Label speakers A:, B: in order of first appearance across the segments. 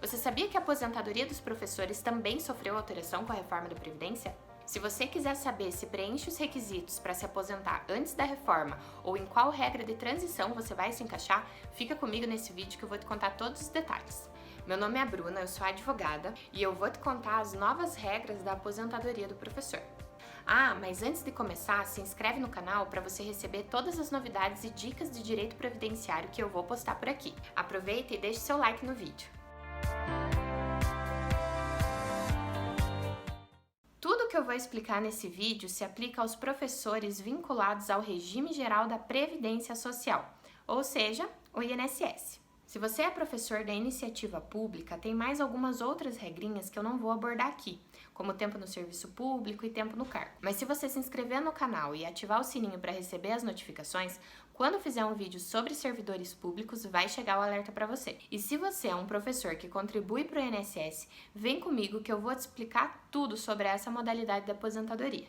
A: Você sabia que a aposentadoria dos professores também sofreu alteração com a reforma da Previdência? Se você quiser saber se preenche os requisitos para se aposentar antes da reforma ou em qual regra de transição você vai se encaixar, fica comigo nesse vídeo que eu vou te contar todos os detalhes. Meu nome é Bruna, eu sou advogada e eu vou te contar as novas regras da aposentadoria do professor. Ah, mas antes de começar, se inscreve no canal para você receber todas as novidades e dicas de direito previdenciário que eu vou postar por aqui. Aproveita e deixe seu like no vídeo. Tudo que eu vou explicar nesse vídeo se aplica aos professores vinculados ao Regime Geral da Previdência Social, ou seja, o INSS. Se você é professor da iniciativa pública, tem mais algumas outras regrinhas que eu não vou abordar aqui, como tempo no serviço público e tempo no cargo. Mas se você se inscrever no canal e ativar o sininho para receber as notificações, quando fizer um vídeo sobre servidores públicos, vai chegar o alerta para você. E se você é um professor que contribui para o INSS, vem comigo que eu vou te explicar tudo sobre essa modalidade de aposentadoria.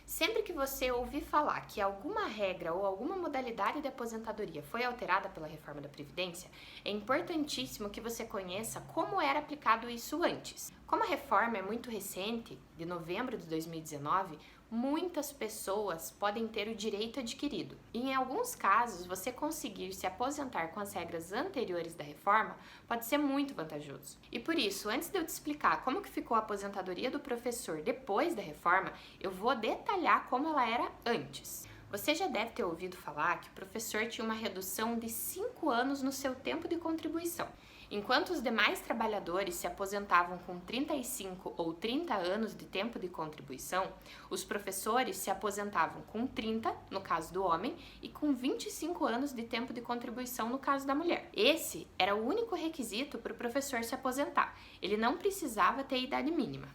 A: Sempre que você ouvir falar que alguma regra ou alguma modalidade de aposentadoria foi alterada pela reforma da Previdência, é importantíssimo que você conheça como era aplicado isso antes. Como a reforma é muito recente, de novembro de 2019, muitas pessoas podem ter o direito adquirido. E em alguns casos, você conseguir se aposentar com as regras anteriores da reforma pode ser muito vantajoso. E por isso, antes de eu te explicar como que ficou a aposentadoria do professor depois da reforma, eu vou detalhar como ela era antes. Você já deve ter ouvido falar que o professor tinha uma redução de 5 anos no seu tempo de contribuição. Enquanto os demais trabalhadores se aposentavam com 35 ou 30 anos de tempo de contribuição, os professores se aposentavam com 30, no caso do homem, e com 25 anos de tempo de contribuição, no caso da mulher. Esse era o único requisito para o professor se aposentar. Ele não precisava ter idade mínima.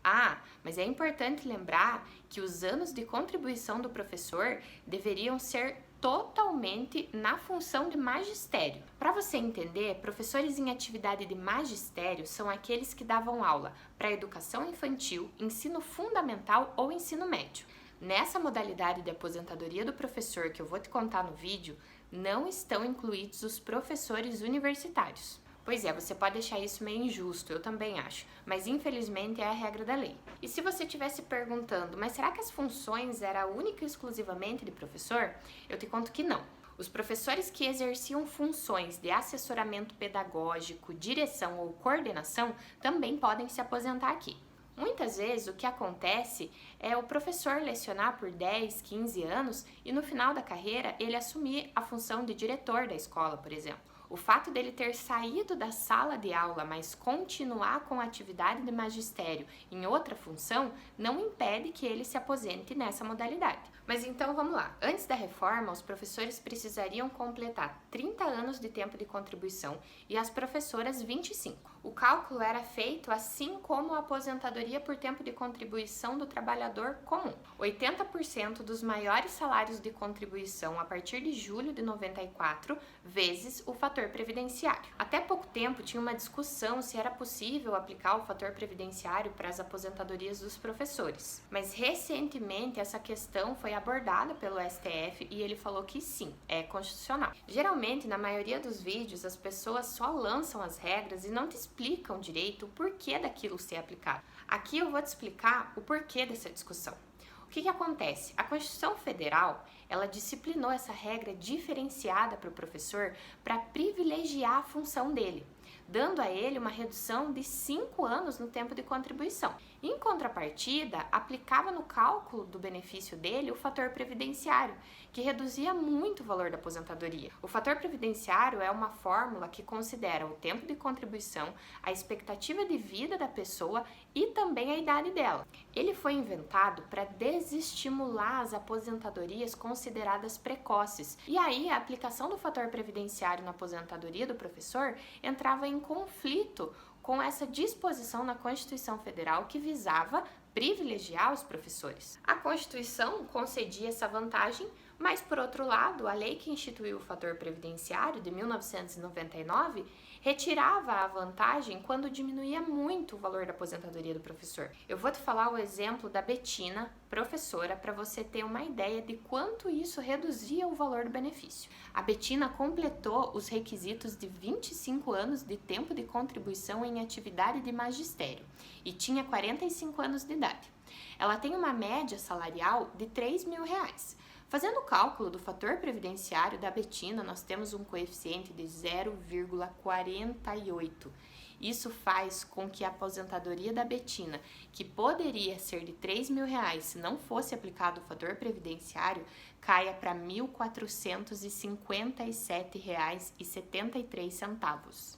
A: Ah, mas é importante lembrar que os anos de contribuição do professor deveriam ser totalmente na função de magistério. Para você entender, professores em atividade de magistério são aqueles que davam aula para educação infantil, ensino fundamental ou ensino médio. Nessa modalidade de aposentadoria do professor que eu vou te contar no vídeo, não estão incluídos os professores universitários. Pois é, você pode achar isso meio injusto, eu também acho, mas infelizmente é a regra da lei. E se você estivesse perguntando, mas será que as funções eram única e exclusivamente de professor? Eu te conto que não. Os professores que exerciam funções de assessoramento pedagógico, direção ou coordenação também podem se aposentar aqui. Muitas vezes o que acontece é o professor lecionar por 10, 15 anos e no final da carreira ele assumir a função de diretor da escola, por exemplo. O fato dele ter saído da sala de aula, mas continuar com a atividade de magistério em outra função, não impede que ele se aposente nessa modalidade. Mas então vamos lá. Antes da reforma, os professores precisariam completar 30 anos de tempo de contribuição e as professoras 25. O cálculo era feito assim como a aposentadoria por tempo de contribuição do trabalhador comum. 80% dos maiores salários de contribuição a partir de julho de 94 vezes o fator previdenciário. Até pouco tempo tinha uma discussão se era possível aplicar o fator previdenciário para as aposentadorias dos professores. Mas recentemente essa questão foi abordada pelo STF e ele falou que sim, é constitucional. Geralmente, na maioria dos vídeos, as pessoas só lançam as regras e não te explicam direito o porquê daquilo ser aplicado. Aqui eu vou te explicar o porquê dessa discussão. O que acontece? A Constituição Federal, ela disciplinou essa regra diferenciada para o professor para privilegiar a função dele, dando a ele uma redução de 5 anos no tempo de contribuição. Em contrapartida, aplicava no cálculo do benefício dele o fator previdenciário, que reduzia muito o valor da aposentadoria. O fator previdenciário é uma fórmula que considera o tempo de contribuição, a expectativa de vida da pessoa e também a idade dela. Ele foi inventado para desestimular as aposentadorias consideradas precoces. E aí, a aplicação do fator previdenciário na aposentadoria do professor entrava em conflito com essa disposição na Constituição Federal que visava privilegiar os professores. A Constituição concedia essa vantagem, mas por outro lado, a lei que instituiu o fator previdenciário de 1999, retirava a vantagem quando diminuía muito o valor da aposentadoria do professor. Eu vou te falar o exemplo da Betina, professora, para você ter uma ideia de quanto isso reduzia o valor do benefício. A Betina completou os requisitos de 25 anos de tempo de contribuição em atividade de magistério e tinha 45 anos de idade. Ela tem uma média salarial de R$3.000. Fazendo o cálculo do fator previdenciário da Betina, nós temos um coeficiente de 0,48. Isso faz com que a aposentadoria da Betina, que poderia ser de R$3.000 se não fosse aplicado o fator previdenciário, caia para R$1.457,73.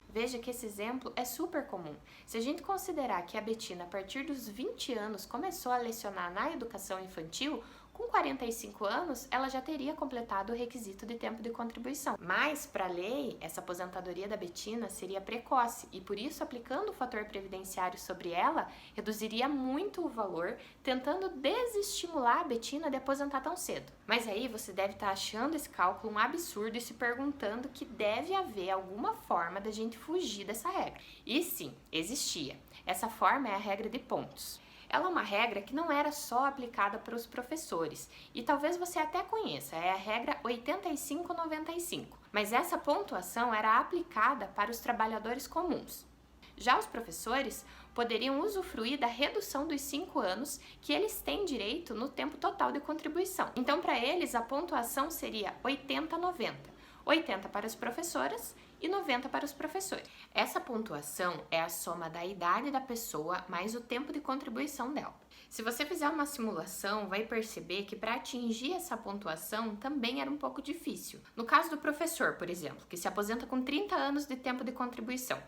A: Veja que esse exemplo é super comum. Se a gente considerar que a Betina, a partir dos 20 anos, começou a lecionar na educação infantil, com 45 anos, ela já teria completado o requisito de tempo de contribuição. Mas, para a lei, essa aposentadoria da Betina seria precoce e, por isso, aplicando o fator previdenciário sobre ela, reduziria muito o valor, tentando desestimular a Betina de aposentar tão cedo. Mas aí você deve estar achando esse cálculo um absurdo e se perguntando que deve haver alguma forma da gente fugir dessa regra. E sim, existia. Essa forma é a regra de pontos. Ela é uma regra que não era só aplicada para os professores, e talvez você até conheça, é a regra 85-95, mas essa pontuação era aplicada para os trabalhadores comuns. Já os professores poderiam usufruir da redução dos 5 anos que eles têm direito no tempo total de contribuição. Então, para eles, a pontuação seria 80-90, 80 para as professoras e 90 para os professores. Essa pontuação é a soma da idade da pessoa mais o tempo de contribuição dela. Se você fizer uma simulação, vai perceber que para atingir essa pontuação também era um pouco difícil. No caso do professor, por exemplo, que se aposenta com 30 anos de tempo de contribuição,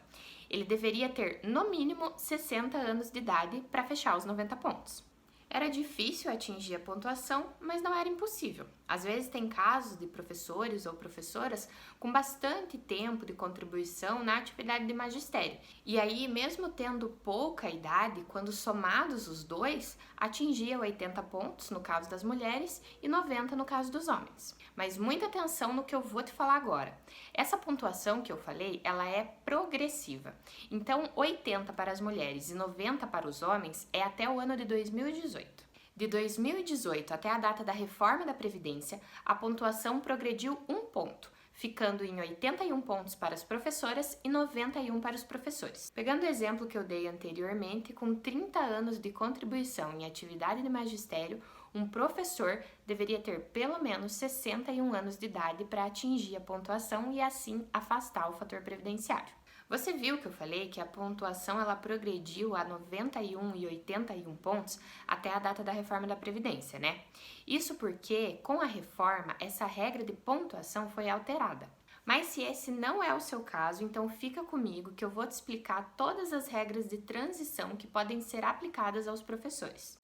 A: ele deveria ter no mínimo 60 anos de idade para fechar os 90 pontos. Era difícil atingir a pontuação, mas não era impossível. Às vezes tem casos de professores ou professoras com bastante tempo de contribuição na atividade de magistério. E aí, mesmo tendo pouca idade, quando somados os dois, atingia 80 pontos no caso das mulheres e 90 no caso dos homens. Mas muita atenção no que eu vou te falar agora. Essa pontuação que eu falei, ela é progressiva. Então, 80 para as mulheres e 90 para os homens é até o ano de 2018. De 2018 até a data da reforma da Previdência, a pontuação progrediu 1 ponto, ficando em 81 pontos para as professoras e 91 para os professores. Pegando o exemplo que eu dei anteriormente, com 30 anos de contribuição em atividade de magistério, um professor deveria ter pelo menos 61 anos de idade para atingir a pontuação e assim afastar o fator previdenciário. Você viu que eu falei que a pontuação ela progrediu a 91 e 81 pontos até a data da reforma da Previdência, né? Isso porque, com a reforma, essa regra de pontuação foi alterada. Mas se esse não é o seu caso, então fica comigo que eu vou te explicar todas as regras de transição que podem ser aplicadas aos professores.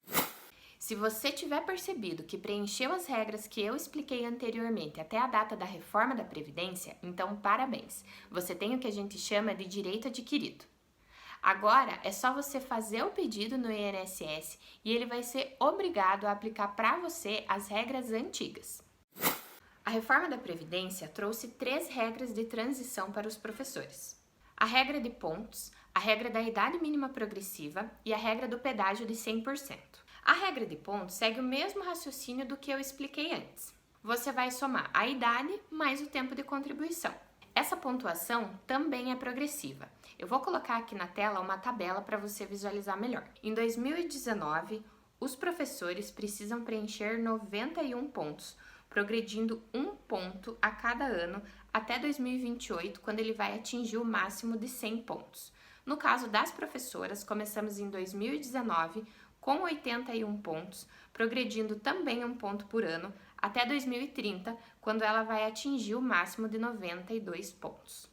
A: Se você tiver percebido que preencheu as regras que eu expliquei anteriormente até a data da reforma da Previdência, então parabéns! Você tem o que a gente chama de direito adquirido. Agora é só você fazer o pedido no INSS e ele vai ser obrigado a aplicar para você as regras antigas. A reforma da Previdência trouxe 3 regras de transição para os professores: a regra de pontos, a regra da idade mínima progressiva e a regra do pedágio de 100%. A regra de pontos segue o mesmo raciocínio do que eu expliquei antes. Você vai somar a idade mais o tempo de contribuição. Essa pontuação também é progressiva. Eu vou colocar aqui na tela uma tabela para você visualizar melhor. Em 2019, os professores precisam preencher 91 pontos, progredindo 1 ponto a cada ano até 2028, quando ele vai atingir o máximo de 100 pontos. No caso das professoras, começamos em 2019 com 81 pontos, progredindo também 1 ponto por ano até 2030, quando ela vai atingir o máximo de 92 pontos.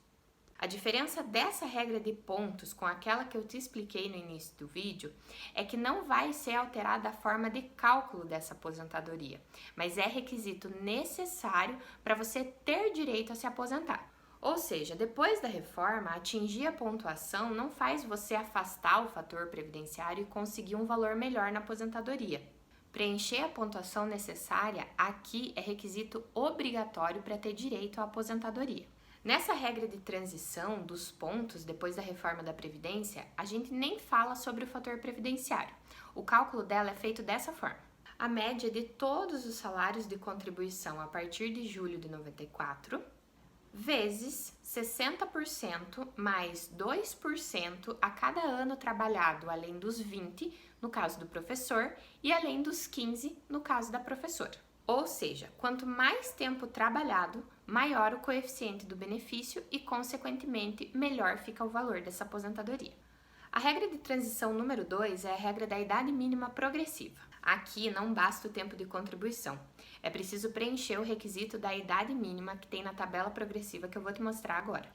A: A diferença dessa regra de pontos com aquela que eu te expliquei no início do vídeo é que não vai ser alterada a forma de cálculo dessa aposentadoria, mas é requisito necessário para você ter direito a se aposentar. Ou seja, depois da reforma, atingir a pontuação não faz você afastar o fator previdenciário e conseguir um valor melhor na aposentadoria. Preencher a pontuação necessária aqui é requisito obrigatório para ter direito à aposentadoria. Nessa regra de transição dos pontos depois da reforma da Previdência, a gente nem fala sobre o fator previdenciário. O cálculo dela é feito dessa forma. A média de todos os salários de contribuição a partir de julho de 94, vezes 60% mais 2% a cada ano trabalhado, além dos 20, no caso do professor, e além dos 15, no caso da professora. Ou seja, quanto mais tempo trabalhado, maior o coeficiente do benefício e, consequentemente, melhor fica o valor dessa aposentadoria. A regra de transição número 2 é a regra da idade mínima progressiva. Aqui não basta o tempo de contribuição, é preciso preencher o requisito da idade mínima que tem na tabela progressiva que eu vou te mostrar agora.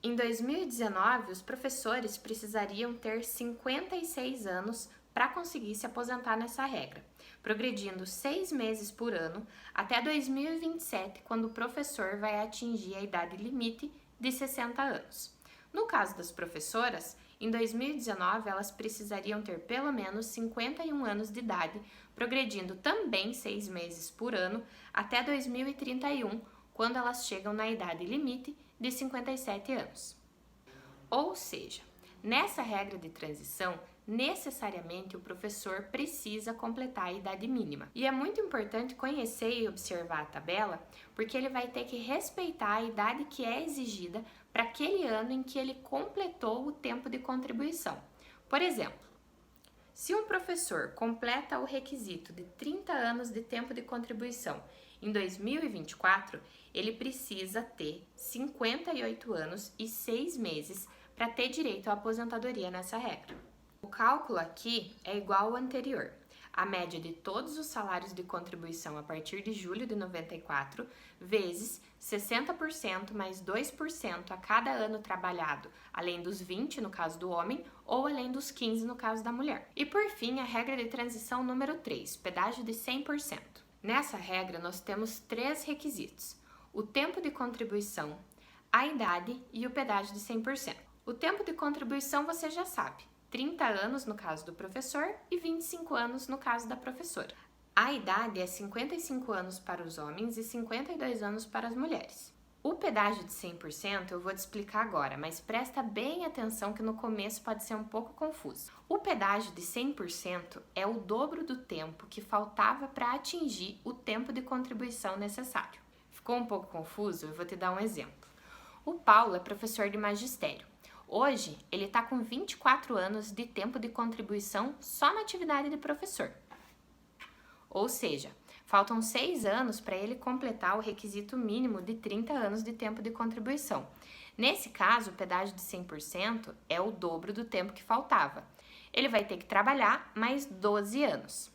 A: Em 2019, os professores precisariam ter 56 anos para conseguir se aposentar nessa regra, progredindo 6 meses por ano até 2027, quando o professor vai atingir a idade limite de 60 anos. No caso das professoras, em 2019 elas precisariam ter pelo menos 51 anos de idade, progredindo também 6 meses por ano até 2031, quando elas chegam na idade limite de 57 anos. Ou seja, nessa regra de transição, necessariamente o professor precisa completar a idade mínima. E é muito importante conhecer e observar a tabela, porque ele vai ter que respeitar a idade que é exigida para aquele ano em que ele completou o tempo de contribuição. Por exemplo, se um professor completa o requisito de 30 anos de tempo de contribuição em 2024, ele precisa ter 58 anos e 6 meses para ter direito à aposentadoria nessa regra. O cálculo aqui é igual ao anterior. A média de todos os salários de contribuição a partir de julho de 94, vezes 60% mais 2% a cada ano trabalhado, além dos 20 no caso do homem, ou além dos 15 no caso da mulher. E por fim, a regra de transição número 3, pedágio de 100%. Nessa regra, nós temos 3 requisitos: o tempo de contribuição, a idade e o pedágio de 100%. O tempo de contribuição você já sabe. 30 anos no caso do professor e 25 anos no caso da professora. A idade é 55 anos para os homens e 52 anos para as mulheres. O pedágio de 100% eu vou te explicar agora, mas presta bem atenção que no começo pode ser um pouco confuso. O pedágio de 100% é o dobro do tempo que faltava para atingir o tempo de contribuição necessário. Ficou um pouco confuso? Eu vou te dar um exemplo. O Paulo é professor de magistério. Hoje, ele está com 24 anos de tempo de contribuição só na atividade de professor. Ou seja, faltam 6 anos para ele completar o requisito mínimo de 30 anos de tempo de contribuição. Nesse caso, o pedágio de 100% é o dobro do tempo que faltava. Ele vai ter que trabalhar mais 12 anos.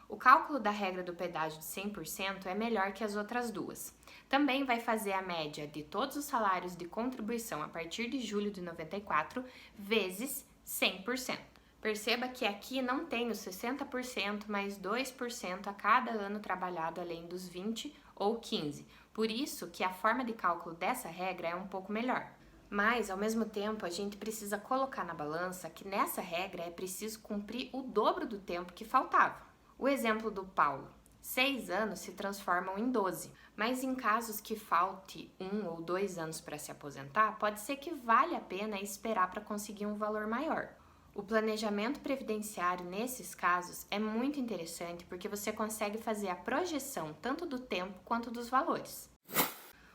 A: O cálculo da regra do pedágio de 100% é melhor que as outras duas. Também vai fazer a média de todos os salários de contribuição a partir de julho de 94 vezes 100%. Perceba que aqui não tem os 60% mais 2% a cada ano trabalhado além dos 20 ou 15. Por isso que a forma de cálculo dessa regra é um pouco melhor. Mas, ao mesmo tempo, a gente precisa colocar na balança que nessa regra é preciso cumprir o dobro do tempo que faltava. O exemplo do Paulo, 6 anos se transformam em 12, mas em casos que falte 1 ou 2 anos para se aposentar, pode ser que vale a pena esperar para conseguir um valor maior. O planejamento previdenciário nesses casos é muito interessante porque você consegue fazer a projeção tanto do tempo quanto dos valores.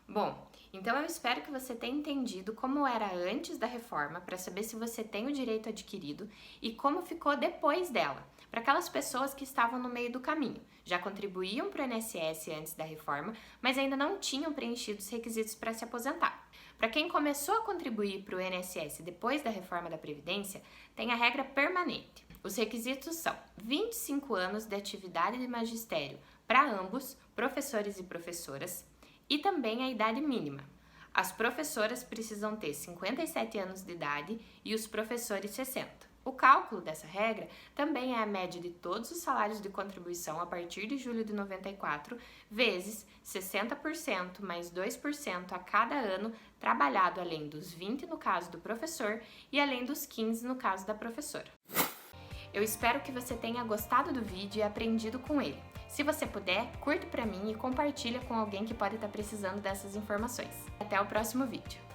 A: Bom, então eu espero que você tenha entendido como era antes da reforma para saber se você tem o direito adquirido e como ficou depois dela, para aquelas pessoas que estavam no meio do caminho, já contribuíam para o INSS antes da reforma, mas ainda não tinham preenchido os requisitos para se aposentar. Para quem começou a contribuir para o INSS depois da reforma da Previdência, tem a regra permanente. Os requisitos são 25 anos de atividade de magistério para ambos, professores e professoras, e também a idade mínima. As professoras precisam ter 57 anos de idade e os professores 60. O cálculo dessa regra também é a média de todos os salários de contribuição a partir de julho de 94, vezes 60% mais 2% a cada ano trabalhado além dos 20 no caso do professor e além dos 15 no caso da professora. Eu espero que você tenha gostado do vídeo e aprendido com ele. Se você puder, curta pra mim e compartilha com alguém que pode estar precisando dessas informações. Até o próximo vídeo.